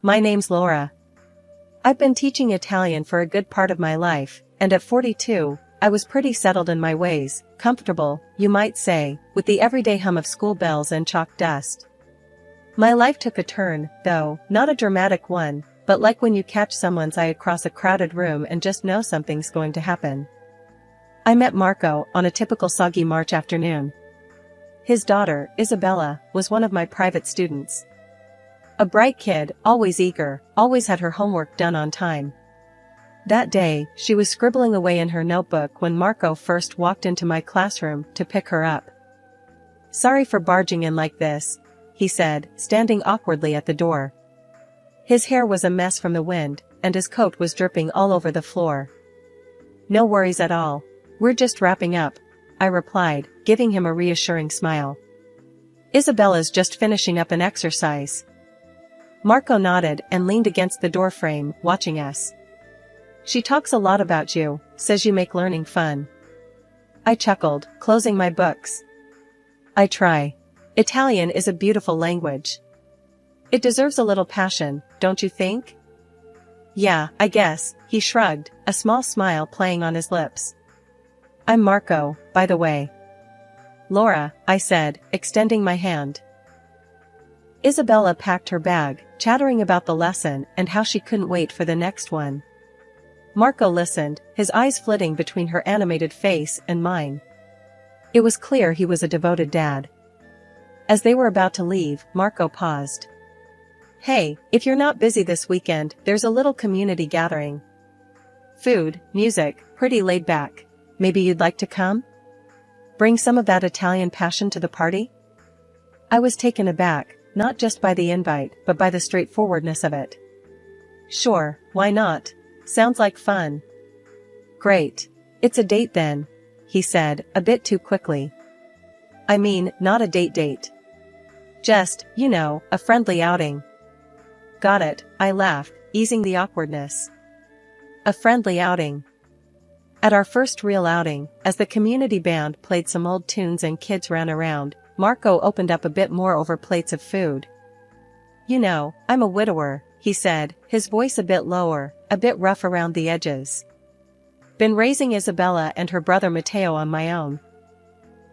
My name's Laura. I've been teaching Italian for a good part of my life, and at 42, I was pretty settled in my ways, comfortable, you might say, with the everyday hum of school bells and chalk dust. My life took a turn, though, not a dramatic one, but like when you catch someone's eye across a crowded room and just know something's going to happen. I met Marco on a typical soggy March afternoon. His daughter, Isabella, was one of my private students. A bright kid, always eager, always had her homework done on time. That day, she was scribbling away in her notebook when Marco first walked into my classroom to pick her up. "Sorry for barging in like this," he said, standing awkwardly at the door. His hair was a mess from the wind, and his coat was dripping all over the floor. "No worries at all. We're just wrapping up," I replied, giving him a reassuring smile. "Isabella's just finishing up an exercise." Marco nodded and leaned against the doorframe, watching us. "She talks a lot about you, says you make learning fun." I chuckled, closing my books. "I try. Italian is a beautiful language. It deserves a little passion, don't you think?" "Yeah, I guess," he shrugged, a small smile playing on his lips. "I'm Marco, by the way." "Laura," I said, extending my hand. Isabella packed her bag, chattering about the lesson and how she couldn't wait for the next one. Marco listened, his eyes flitting between her animated face and mine. It was clear he was a devoted dad. As they were about to leave, Marco paused. "Hey, if you're not busy this weekend, there's a little community gathering. Food, music, pretty laid back. Maybe you'd like to come? Bring some of that Italian passion to the party?" I was taken aback, not just by the invite, but by the straightforwardness of it. "Sure, why not? Sounds like fun." "Great. It's a date then," he said, a bit too quickly. "I mean, not a date. Just, you know, a friendly outing." "Got it," I laughed, easing the awkwardness. A friendly outing. At our first real outing, as the community band played some old tunes and kids ran around, Marco opened up a bit more over plates of food. "You know, I'm a widower," he said, his voice a bit lower, a bit rough around the edges. "Been raising Isabella and her brother Matteo on my own.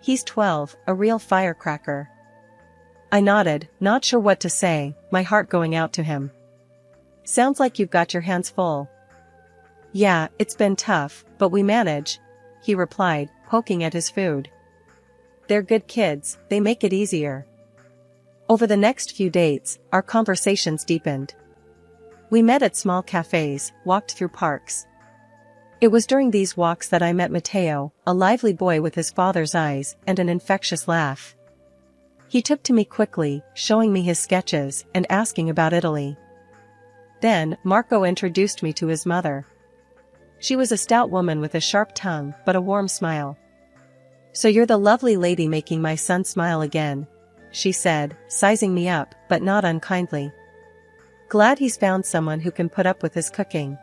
He's 12, a real firecracker." I nodded, not sure what to say, my heart going out to him. "Sounds like you've got your hands full." "Yeah, it's been tough, but we manage," he replied, poking at his food. "They're good kids, they make it easier." Over the next few dates, our conversations deepened. We met at small cafes, walked through parks. It was during these walks that I met Matteo, a lively boy with his father's eyes and an infectious laugh. He took to me quickly, showing me his sketches and asking about Italy. Then, Marco introduced me to his mother. She was a stout woman with a sharp tongue but a warm smile. "So you're the lovely lady making my son smile again," she said, sizing me up, but not unkindly. "Glad he's found someone who can put up with his cooking."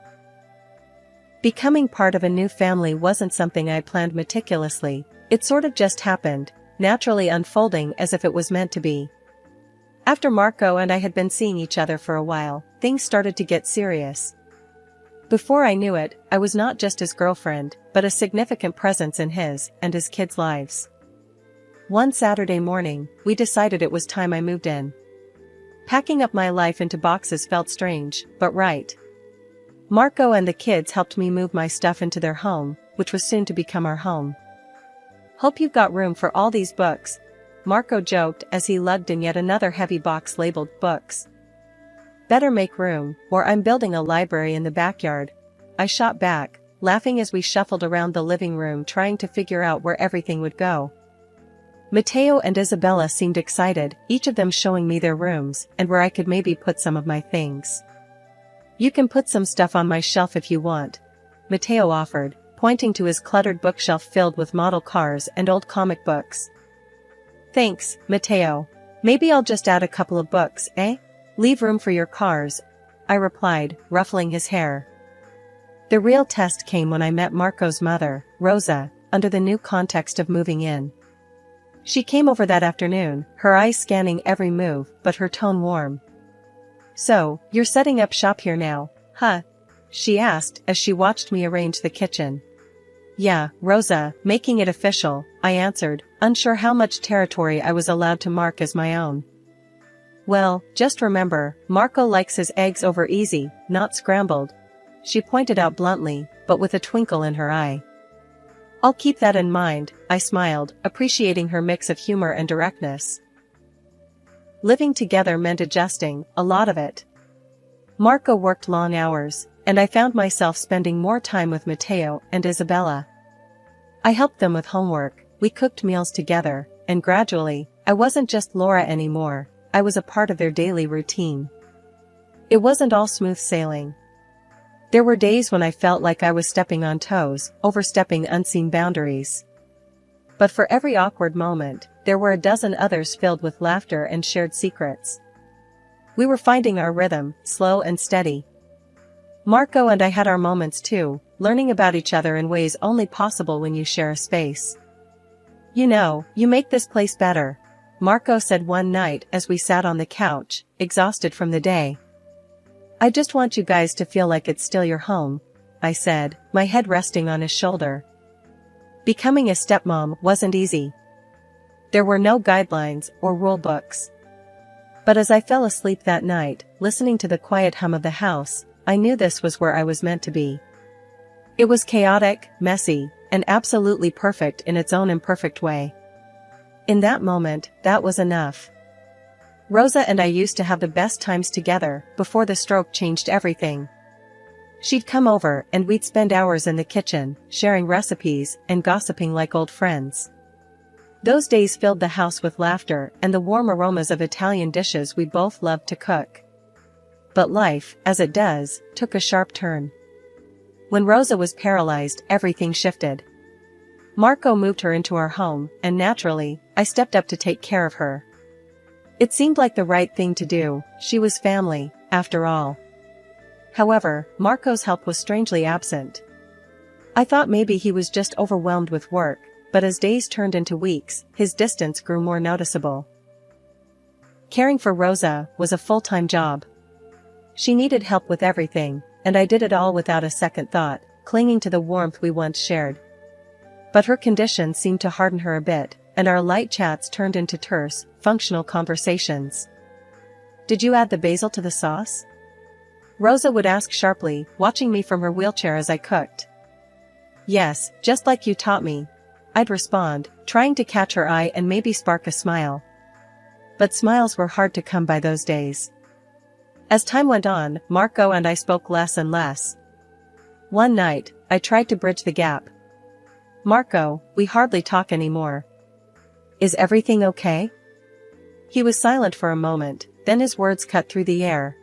Becoming part of a new family wasn't something I planned meticulously, it sort of just happened, naturally unfolding as if it was meant to be. After Marco and I had been seeing each other for a while, things started to get serious. Before I knew it, I was not just his girlfriend, but a significant presence in his and his kids' lives. One Saturday morning, we decided it was time I moved in. Packing up my life into boxes felt strange, but right. Marco and the kids helped me move my stuff into their home, which was soon to become our home. "Hope you've got room for all these books," Marco joked as he lugged in yet another heavy box labeled books. "Better make room, or I'm building a library in the backyard," I shot back, laughing as we shuffled around the living room trying to figure out where everything would go. Matteo and Isabella seemed excited, each of them showing me their rooms and where I could maybe put some of my things. "You can put some stuff on my shelf if you want," Matteo offered, pointing to his cluttered bookshelf filled with model cars and old comic books. "Thanks, Matteo. Maybe I'll just add a couple of books, eh? Leave room for your cars," I replied, ruffling his hair. The real test came when I met Marco's mother, Rosa, under the new context of moving in. She came over that afternoon, her eyes scanning every move, but her tone warm. "So, you're setting up shop here now, huh?" she asked as she watched me arrange the kitchen. "Yeah, Rosa, making it official," I answered, unsure how much territory I was allowed to mark as my own. "Well, just remember, Marco likes his eggs over easy, not scrambled," she pointed out bluntly, but with a twinkle in her eye. "I'll keep that in mind," I smiled, appreciating her mix of humor and directness. Living together meant adjusting, a lot of it. Marco worked long hours, and I found myself spending more time with Matteo and Isabella. I helped them with homework, we cooked meals together, and gradually, I wasn't just Laura anymore, I was a part of their daily routine. It wasn't all smooth sailing. There were days when I felt like I was stepping on toes, overstepping unseen boundaries. But for every awkward moment, there were a dozen others filled with laughter and shared secrets. We were finding our rhythm, slow and steady. Marco and I had our moments too, learning about each other in ways only possible when you share a space. "You know, you make this place better," Marco said one night as we sat on the couch, exhausted from the day. "I just want you guys to feel like it's still your home," I said, my head resting on his shoulder. Becoming a stepmom wasn't easy. There were no guidelines or rule books. But as I fell asleep that night, listening to the quiet hum of the house, I knew this was where I was meant to be. It was chaotic, messy, and absolutely perfect in its own imperfect way. In that moment, that was enough. Rosa and I used to have the best times together, before the stroke changed everything. She'd come over and we'd spend hours in the kitchen, sharing recipes and gossiping like old friends. Those days filled the house with laughter and the warm aromas of Italian dishes we both loved to cook. But life, as it does, took a sharp turn. When Rosa was paralyzed, everything shifted. Marco moved her into our home, and naturally, I stepped up to take care of her. It seemed like the right thing to do, she was family, after all. However, Marco's help was strangely absent. I thought maybe he was just overwhelmed with work, but as days turned into weeks, his distance grew more noticeable. Caring for Rosa was a full-time job. She needed help with everything, and I did it all without a second thought, clinging to the warmth we once shared. But her condition seemed to harden her a bit, and our light chats turned into terse, functional conversations. "Did you add the basil to the sauce?" Rosa would ask sharply, watching me from her wheelchair as I cooked. "Yes, just like you taught me," I'd respond, trying to catch her eye and maybe spark a smile. But smiles were hard to come by those days. As time went on, Marco and I spoke less and less. One night, I tried to bridge the gap. "Marco, we hardly talk anymore. Is everything okay?" He was silent for a moment, then his words cut through the air.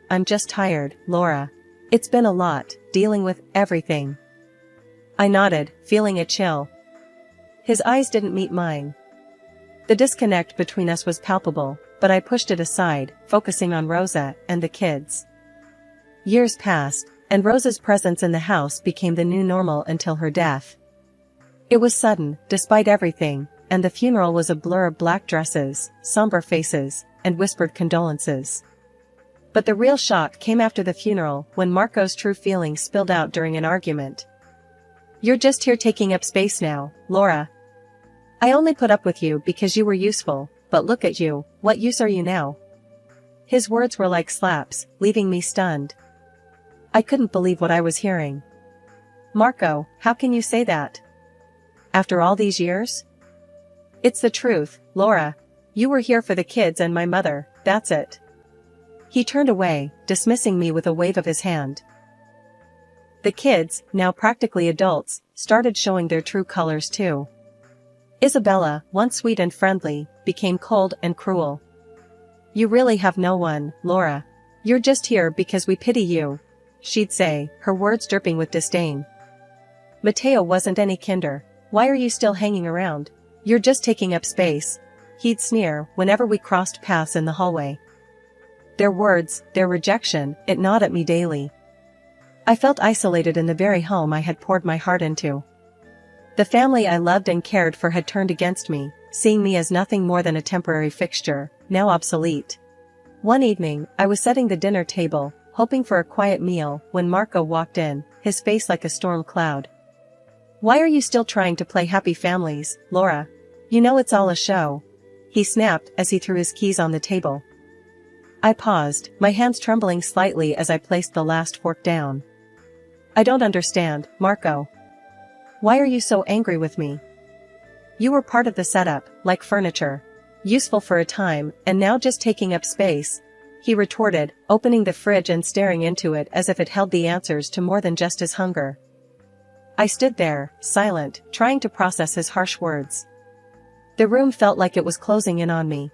"I'm just tired, Laura. It's been a lot, dealing with everything." I nodded, feeling a chill. His eyes didn't meet mine. The disconnect between us was palpable, but I pushed it aside, focusing on Rosa and the kids. Years passed, and Rosa's presence in the house became the new normal until her death. It was sudden, despite everything, and the funeral was a blur of black dresses, somber faces, and whispered condolences. But the real shock came after the funeral, when Marco's true feelings spilled out during an argument. "You're just here taking up space now, Laura. I only put up with you because you were useful, but look at you, what use are you now?" His words were like slaps, leaving me stunned. I couldn't believe what I was hearing. "Marco, how can you say that? After all these years?" "It's the truth, Laura. You were here for the kids and my mother, that's it." He turned away, dismissing me with a wave of his hand. The kids, now practically adults, started showing their true colors too. Isabella, once sweet and friendly, became cold and cruel. "You really have no one, Laura. You're just here because we pity you," she'd say, her words dripping with disdain. "Matteo wasn't any kinder. Why are you still hanging around? You're just taking up space," he'd sneer whenever we crossed paths in the hallway. Their words, their rejection, it gnawed at me daily. I felt isolated in the very home I had poured my heart into. The family I loved and cared for had turned against me, seeing me as nothing more than a temporary fixture, now obsolete. One evening, I was setting the dinner table, hoping for a quiet meal, when Marco walked in, his face like a storm cloud. "Why are you still trying to play happy families, Laura? You know it's all a show," he snapped as he threw his keys on the table. I paused, my hands trembling slightly as I placed the last fork down. "I don't understand, Marco. Why are you so angry with me? You were part of the setup, like furniture. Useful for a time, and now just taking up space," he retorted, opening the fridge and staring into it as if it held the answers to more than just his hunger. I stood there, silent, trying to process his harsh words. The room felt like it was closing in on me.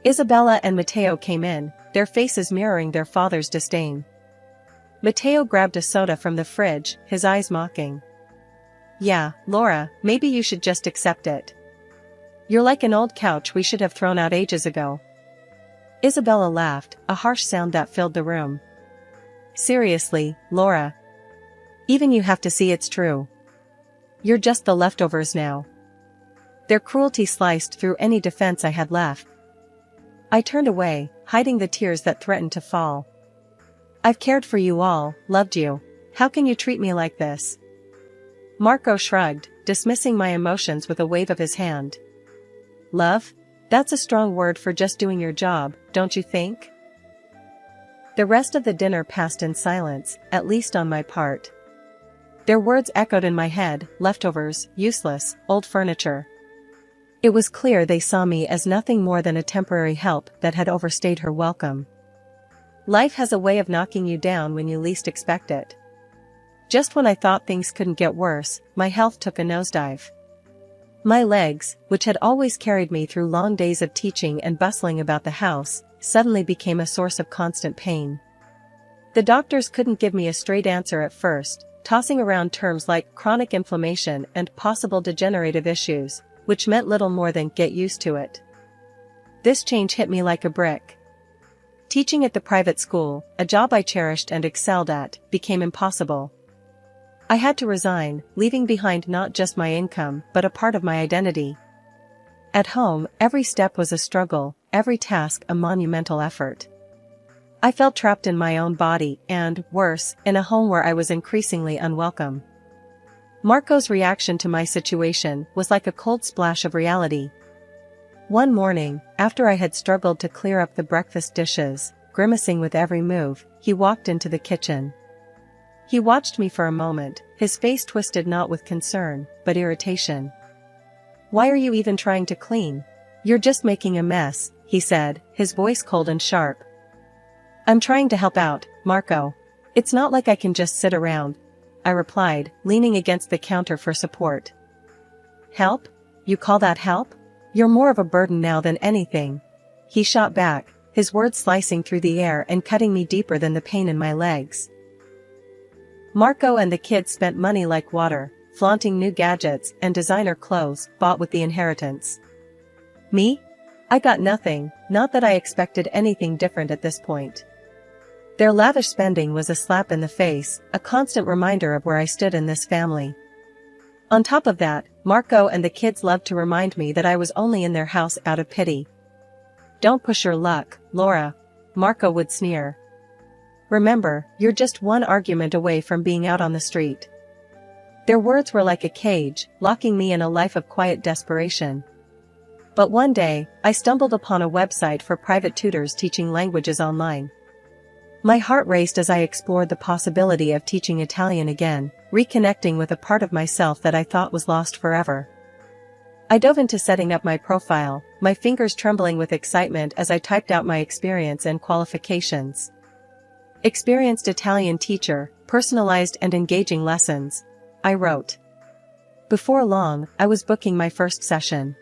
Isabella and Matteo came in, their faces mirroring their father's disdain. Matteo grabbed a soda from the fridge, his eyes mocking. "Yeah, Laura, maybe you should just accept it. You're like an old couch we should have thrown out ages ago." Isabella laughed, a harsh sound that filled the room. "Seriously, Laura. Even you have to see it's true. You're just the leftovers now." Their cruelty sliced through any defense I had left. I turned away, hiding the tears that threatened to fall. "I've cared for you all, loved you. How can you treat me like this?" Marco shrugged, dismissing my emotions with a wave of his hand. "Love? That's a strong word for just doing your job, don't you think?" The rest of the dinner passed in silence, at least on my part. Their words echoed in my head: leftovers, useless, old furniture. It was clear they saw me as nothing more than a temporary help that had overstayed her welcome. Life has a way of knocking you down when you least expect it. Just when I thought things couldn't get worse, my health took a nosedive. My legs, which had always carried me through long days of teaching and bustling about the house, suddenly became a source of constant pain. The doctors couldn't give me a straight answer at first, tossing around terms like chronic inflammation and possible degenerative issues, which meant little more than "get used to it." This change hit me like a brick. Teaching at the private school, a job I cherished and excelled at, became impossible. I had to resign, leaving behind not just my income but a part of my identity. At home, every step was a struggle, every task a monumental effort. I felt trapped in my own body and, worse, in a home where I was increasingly unwelcome. Marco's reaction to my situation was like a cold splash of reality. One morning, after I had struggled to clear up the breakfast dishes, grimacing with every move, he walked into the kitchen. He watched me for a moment, his face twisted not with concern, but irritation. "Why are you even trying to clean? You're just making a mess," he said, his voice cold and sharp. "I'm trying to help out, Marco. It's not like I can just sit around," I replied, leaning against the counter for support. "Help? You call that help? You're more of a burden now than anything," he shot back, his words slicing through the air and cutting me deeper than the pain in my legs. Marco and the kids spent money like water, flaunting new gadgets and designer clothes bought with the inheritance. Me? I got nothing, not that I expected anything different at this point. Their lavish spending was a slap in the face, a constant reminder of where I stood in this family. On top of that, Marco and the kids loved to remind me that I was only in their house out of pity. "Don't push your luck, Laura," Marco would sneer. "Remember, you're just one argument away from being out on the street." Their words were like a cage, locking me in a life of quiet desperation. But one day, I stumbled upon a website for private tutors teaching languages online. My heart raced as I explored the possibility of teaching Italian again, reconnecting with a part of myself that I thought was lost forever. I dove into setting up my profile, my fingers trembling with excitement as I typed out my experience and qualifications. "Experienced Italian teacher, personalized and engaging lessons," I wrote. Before long, I was booking my first session.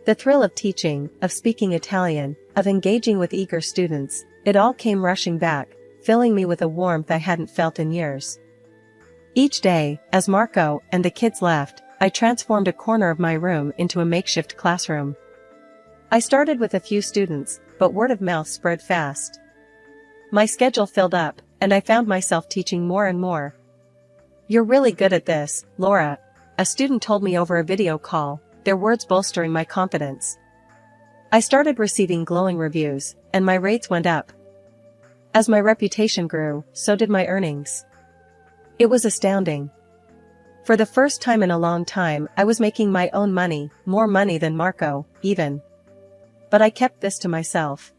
The thrill of teaching, of speaking Italian, of engaging with eager students, it all came rushing back, filling me with a warmth I hadn't felt in years. Each day, as Marco and the kids left, I transformed a corner of my room into a makeshift classroom. I started with a few students, but word of mouth spread fast. My schedule filled up, and I found myself teaching more and more. "You're really good at this, Laura," a student told me over a video call, their words bolstering my confidence. I started receiving glowing reviews, and my rates went up. As my reputation grew, so did my earnings. It was astounding. For the first time in a long time, I was making my own money, more money than Marco, even. But I kept this to myself.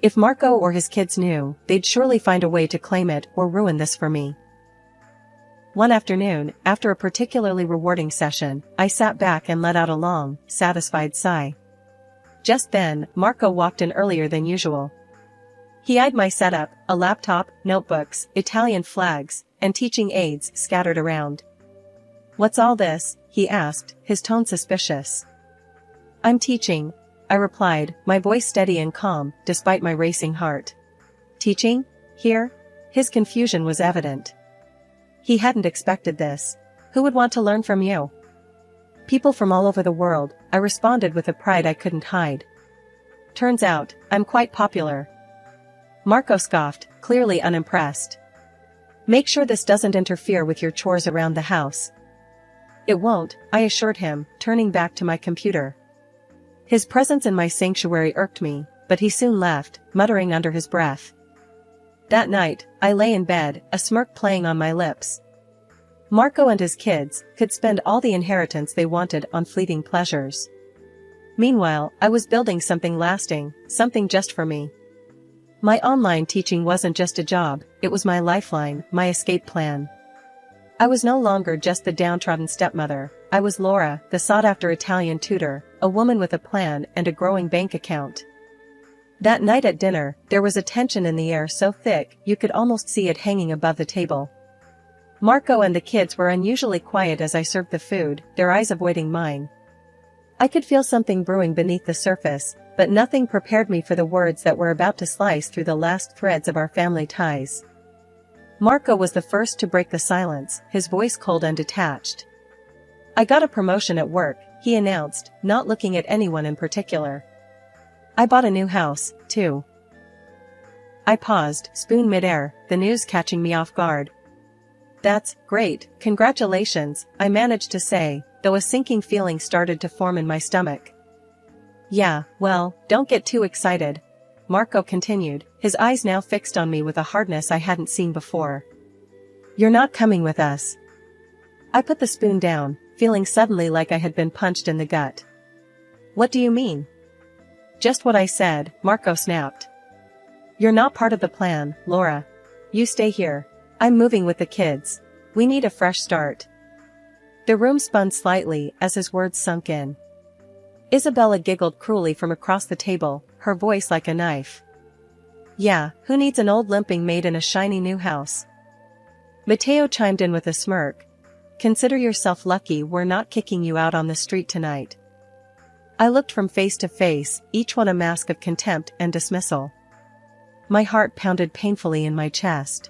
If Marco or his kids knew, they'd surely find a way to claim it or ruin this for me. One afternoon, after a particularly rewarding session, I sat back and let out a long, satisfied sigh. Just then, Marco walked in earlier than usual. He eyed my setup, a laptop, notebooks, Italian flags, and teaching aids scattered around. "What's all this?" he asked, his tone suspicious. "I'm teaching," I replied, my voice steady and calm, despite my racing heart. "Teaching? Here?" His confusion was evident. He hadn't expected this. "Who would want to learn from you?" "People from all over the world," I responded with a pride I couldn't hide. "Turns out, I'm quite popular." Marco scoffed, clearly unimpressed. "Make sure this doesn't interfere with your chores around the house." "It won't," I assured him, turning back to my computer. His presence in my sanctuary irked me, but he soon left, muttering under his breath. That night, I lay in bed, a smirk playing on my lips. Marco and his kids could spend all the inheritance they wanted on fleeting pleasures. Meanwhile, I was building something lasting, something just for me. My online teaching wasn't just a job, it was my lifeline, my escape plan. I was no longer just the downtrodden stepmother, I was Laura, the sought-after Italian tutor, a woman with a plan and a growing bank account. That night at dinner, there was a tension in the air so thick you could almost see it hanging above the table. Marco and the kids were unusually quiet as I served the food, their eyes avoiding mine. I could feel something brewing beneath the surface, but nothing prepared me for the words that were about to slice through the last threads of our family ties. Marco was the first to break the silence, his voice cold and detached. "I got a promotion at work," he announced, not looking at anyone in particular. "I bought a new house, too." I paused, spoon midair, the news catching me off guard. "That's great, congratulations," I managed to say, though a sinking feeling started to form in my stomach. "Yeah, well, don't get too excited," Marco continued, his eyes now fixed on me with a hardness I hadn't seen before. "You're not coming with us." I put the spoon down, feeling suddenly like I had been punched in the gut. "What do you mean?" "Just what I said," Marco snapped. "You're not part of the plan, Laura. You stay here. I'm moving with the kids. We need a fresh start." The room spun slightly as his words sunk in. Isabella giggled cruelly from across the table, her voice like a knife. "Yeah, who needs an old limping maid in a shiny new house?" Matteo chimed in with a smirk. "Consider yourself lucky we're not kicking you out on the street tonight." I looked from face to face, each one a mask of contempt and dismissal. My heart pounded painfully in my chest.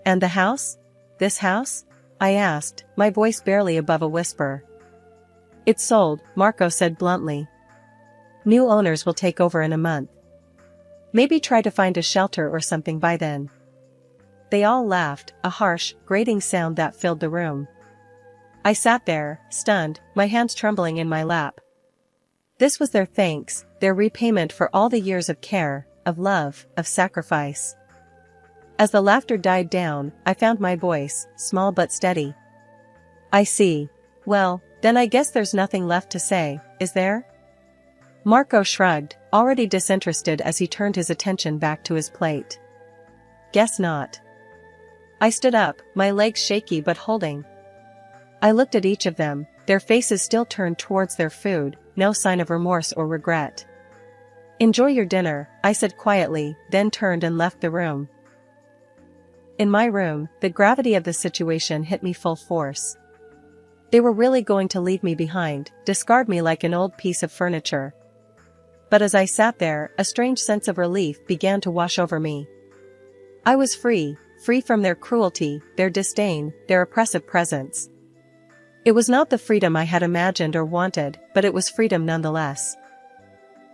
"And the house? This house?" I asked, my voice barely above a whisper. "It's sold," Marco said bluntly. "New owners will take over in a month. Maybe try to find a shelter or something by then." They all laughed, a harsh, grating sound that filled the room. I sat there, stunned, my hands trembling in my lap. This was their thanks, their repayment for all the years of care, of love, of sacrifice. As the laughter died down, I found my voice, small but steady. "I see. Well, then I guess there's nothing left to say, is there?" Marco shrugged, already disinterested as he turned his attention back to his plate. "Guess not." I stood up, my legs shaky but holding. I looked at each of them, their faces still turned towards their food, no sign of remorse or regret. "Enjoy your dinner," I said quietly, then turned and left the room. In my room, the gravity of the situation hit me full force. They were really going to leave me behind, discard me like an old piece of furniture. But as I sat there, a strange sense of relief began to wash over me. I was free, free from their cruelty, their disdain, their oppressive presence. It was not the freedom I had imagined or wanted, but it was freedom nonetheless.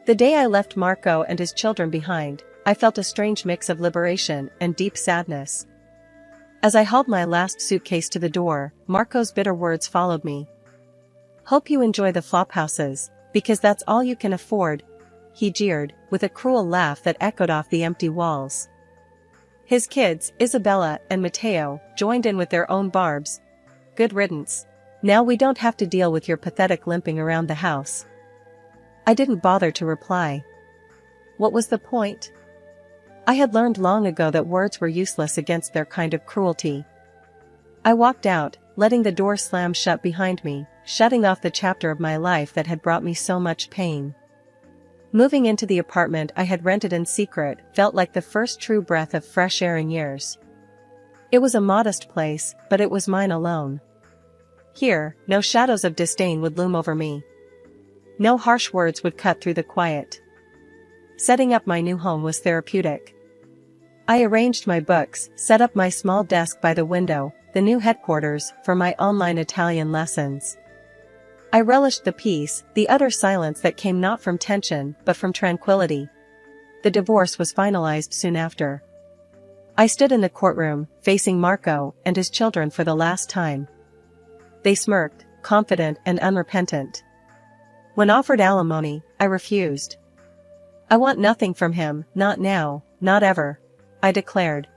The day I left Marco and his children behind, I felt a strange mix of liberation and deep sadness. As I hauled my last suitcase to the door, Marco's bitter words followed me. "Hope you enjoy the flophouses, because that's all you can afford," he jeered, with a cruel laugh that echoed off the empty walls. His kids, Isabella and Matteo, joined in with their own barbs. Good riddance. Now we don't have to deal with your pathetic limping around the house. I didn't bother to reply. What was the point? I had learned long ago that words were useless against their kind of cruelty. I walked out, letting the door slam shut behind me, shutting off the chapter of my life that had brought me so much pain. Moving into the apartment I had rented in secret felt like the first true breath of fresh air in years. It was a modest place, but it was mine alone. Here, no shadows of disdain would loom over me. No harsh words would cut through the quiet. Setting up my new home was therapeutic. I arranged my books, set up my small desk by the window, the new headquarters for my online Italian lessons. I relished the peace, the utter silence that came not from tension but from tranquility. The divorce was finalized soon after. I stood in the courtroom, facing Marco and his children for the last time. They smirked, confident and unrepentant. When offered alimony, I refused. I want nothing from him, not now, not ever, I declared.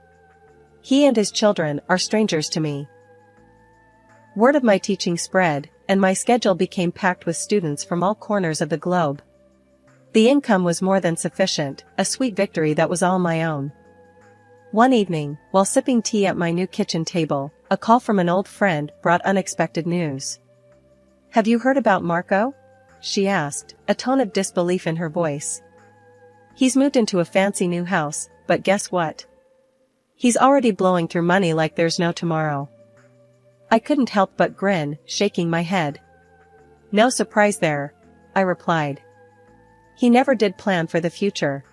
He and his children are strangers to me. Word of my teaching spread, and my schedule became packed with students from all corners of the globe. The income was more than sufficient, a sweet victory that was all my own. One evening, while sipping tea at my new kitchen table, a call from an old friend brought unexpected news. "Have you heard about Marco?" she asked, a tone of disbelief in her voice. "He's moved into a fancy new house, but guess what? He's already blowing through money like there's no tomorrow." I couldn't help but grin, shaking my head. "No surprise there," I replied. "He never did plan for the future."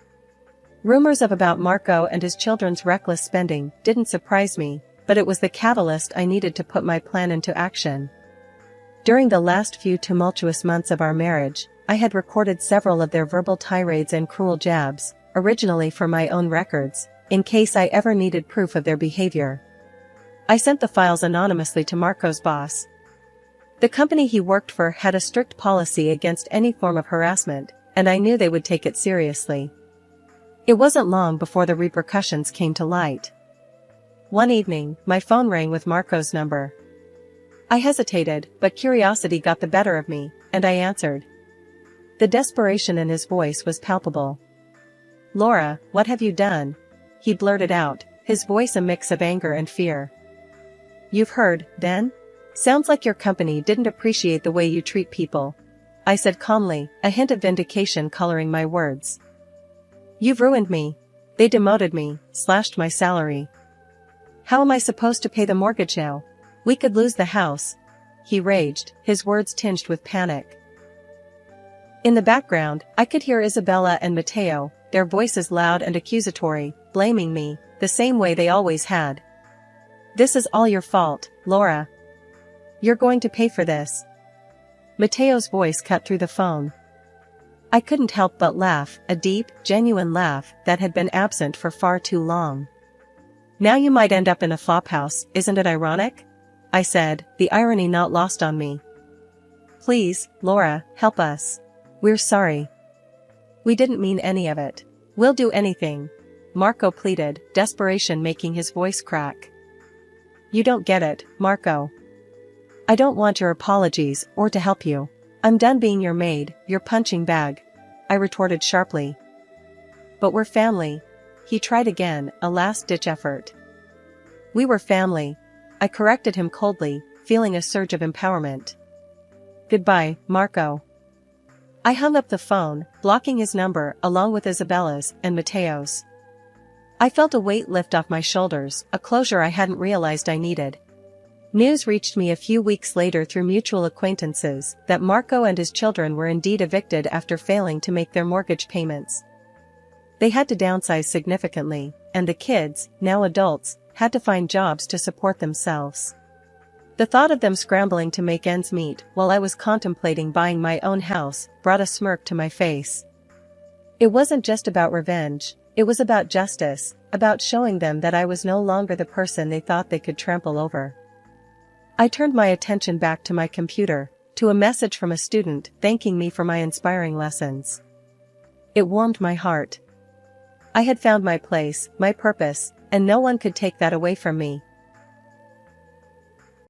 Rumors about Marco and his children's reckless spending didn't surprise me, but it was the catalyst I needed to put my plan into action. During the last few tumultuous months of our marriage, I had recorded several of their verbal tirades and cruel jabs, originally for my own records, in case I ever needed proof of their behavior. I sent the files anonymously to Marco's boss. The company he worked for had a strict policy against any form of harassment, and I knew they would take it seriously. It wasn't long before the repercussions came to light. One evening, my phone rang with Marco's number. I hesitated, but curiosity got the better of me, and I answered. The desperation in his voice was palpable. "Laura, what have you done?" he blurted out, his voice a mix of anger and fear. "You've heard, then? Sounds like your company didn't appreciate the way you treat people," I said calmly, a hint of vindication coloring my words. "You've ruined me. They demoted me, slashed my salary. How am I supposed to pay the mortgage now? We could lose the house," he raged, his words tinged with panic. In the background, I could hear Isabella and Matteo, their voices loud and accusatory, blaming me, the same way they always had. "This is all your fault, Laura. You're going to pay for this." Matteo's voice cut through the phone. I couldn't help but laugh, a deep, genuine laugh that had been absent for far too long. "Now you might end up in a flophouse, isn't it ironic?" I said, the irony not lost on me. "Please, Laura, help us. We're sorry. We didn't mean any of it. We'll do anything," Marco pleaded, desperation making his voice crack. "You don't get it, Marco. I don't want your apologies or to help you. I'm done being your maid, your punching bag," I retorted sharply. "But we're family," he tried again, a last-ditch effort. "We were family," I corrected him coldly, feeling a surge of empowerment. "Goodbye, Marco." I hung up the phone, blocking his number along with Isabella's and Matteo's. I felt a weight lift off my shoulders, a closure I hadn't realized I needed. News reached me a few weeks later through mutual acquaintances that Marco and his children were indeed evicted after failing to make their mortgage payments. They had to downsize significantly, and the kids, now adults, had to find jobs to support themselves. The thought of them scrambling to make ends meet while I was contemplating buying my own house brought a smirk to my face. It wasn't just about revenge, it was about justice, about showing them that I was no longer the person they thought they could trample over. I turned my attention back to my computer, to a message from a student thanking me for my inspiring lessons. It warmed my heart. I had found my place, my purpose, and no one could take that away from me.